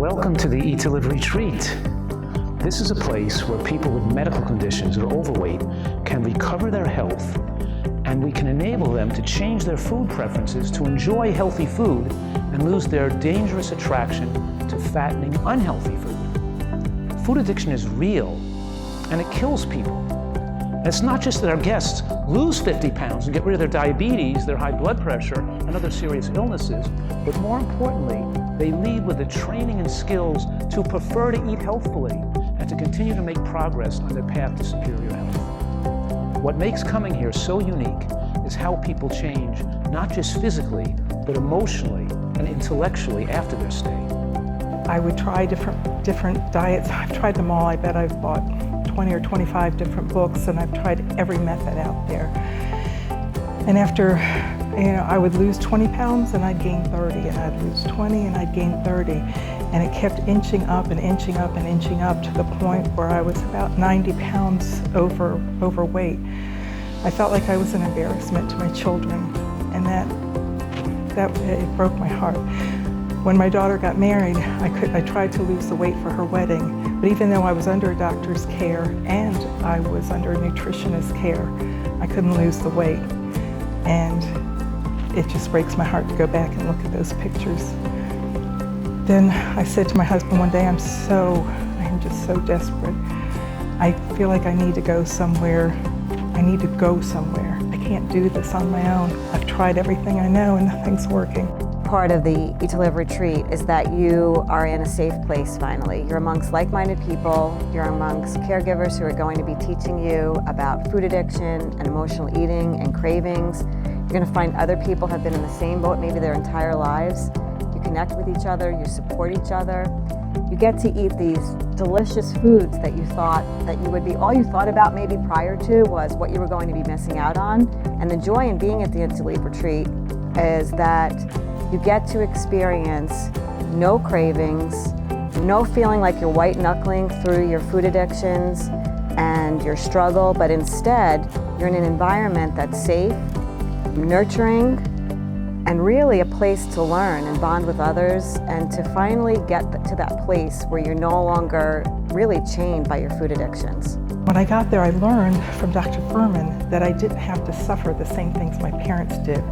Welcome to the Eat to Live Retreat. This is a place where people with medical conditions or overweight can recover their health, and we can enable them to change their food preferences to enjoy healthy food and lose their dangerous attraction to fattening, unhealthy food. Food addiction is real, and it kills people. And it's not just that our guests lose 50 pounds and get rid of their diabetes, their high blood pressure, and other serious illnesses, but more importantly, they leave with the training and skills to prefer to eat healthfully and to continue to make progress on their path to superior health. What makes coming here so unique is how people change, not just physically, but emotionally and intellectually after their stay. I would try different diets. I've tried them all. I bet I've bought 20 or 25 different books, and I've tried every method out there. And after, I would lose 20 pounds and I'd gain 30, and I'd lose 20 and I'd gain 30. And it kept inching up and inching up and inching up to the point where I was about 90 pounds overweight. I felt like I was an embarrassment to my children, and that it broke my heart. When my daughter got married, I tried to lose the weight for her wedding, but even though I was under a doctor's care and I was under a nutritionist's care, I couldn't lose the weight. And it just breaks my heart to go back and look at those pictures. Then I said to my husband one day, I'm just so desperate. I feel like I need to go somewhere. I need to go somewhere. I can't do this on my own. I've tried everything I know and nothing's working. Part of the Eat to Live retreat is that you are in a safe place finally. You're amongst like-minded people, you're amongst caregivers who are going to be teaching you about food addiction and emotional eating and cravings. You're going to find other people who have been in the same boat maybe their entire lives. You connect with each other, you support each other. You get to eat these delicious foods that you thought that you would be, all you thought about maybe prior to was what you were going to be missing out on. And the joy in being at the Eat to Live retreat is that you get to experience no cravings, no feeling like you're white knuckling through your food addictions and your struggle, but instead you're in an environment that's safe, nurturing, and really a place to learn and bond with others and to finally get to that place where you're no longer really chained by your food addictions. When I got there, I learned from Dr. Fuhrman that I didn't have to suffer the same things my parents did.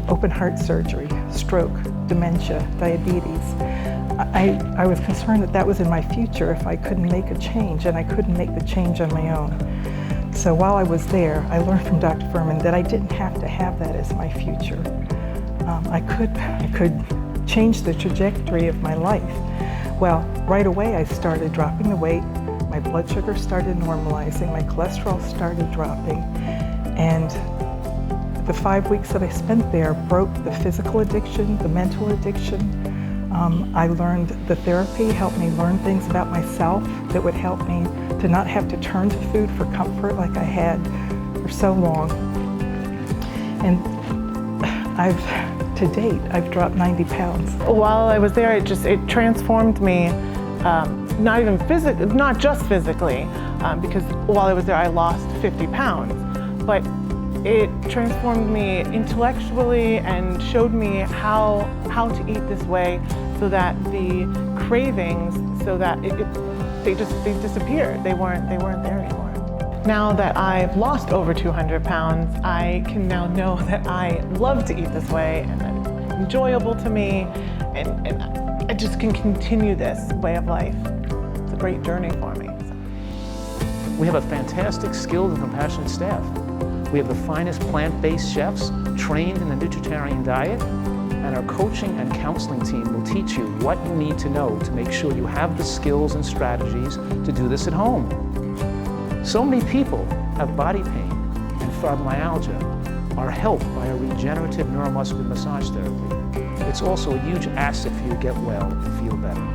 Open heart surgery, stroke, dementia, diabetes. I was concerned that was in my future if I couldn't make a change, and I couldn't make the change on my own. So while I was there, I learned from Dr. Fuhrman that I didn't have to have that as my future. I could change the trajectory of my life. Well, right away I started dropping the weight, my blood sugar started normalizing, my cholesterol started dropping, and the 5 weeks that I spent there broke the physical addiction, the mental addiction. I learned the therapy, helped me learn things about myself that would help me to not have to turn to food for comfort like I had for so long. And to date, I've dropped 90 pounds. While I was there, it transformed me, not just physically, because while I was there, I lost 50 pounds, but it transformed me intellectually and showed me how to eat this way so that the cravings, they disappeared. They weren't there anymore. Now that I've lost over 200 pounds, I can now know that I love to eat this way and that it's enjoyable to me, and I just can continue this way of life. It's a great journey for me. We have a fantastic, skilled and compassionate staff. We have the finest plant-based chefs trained in the nutritarian diet, and our coaching and counseling team will teach you what you need to know to make sure you have the skills and strategies to do this at home. So many people have body pain and fibromyalgia are helped by a regenerative neuromuscular massage therapy. It's also a huge asset for you to get well and feel better.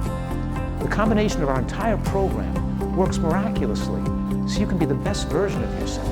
The combination of our entire program works miraculously so you can be the best version of yourself.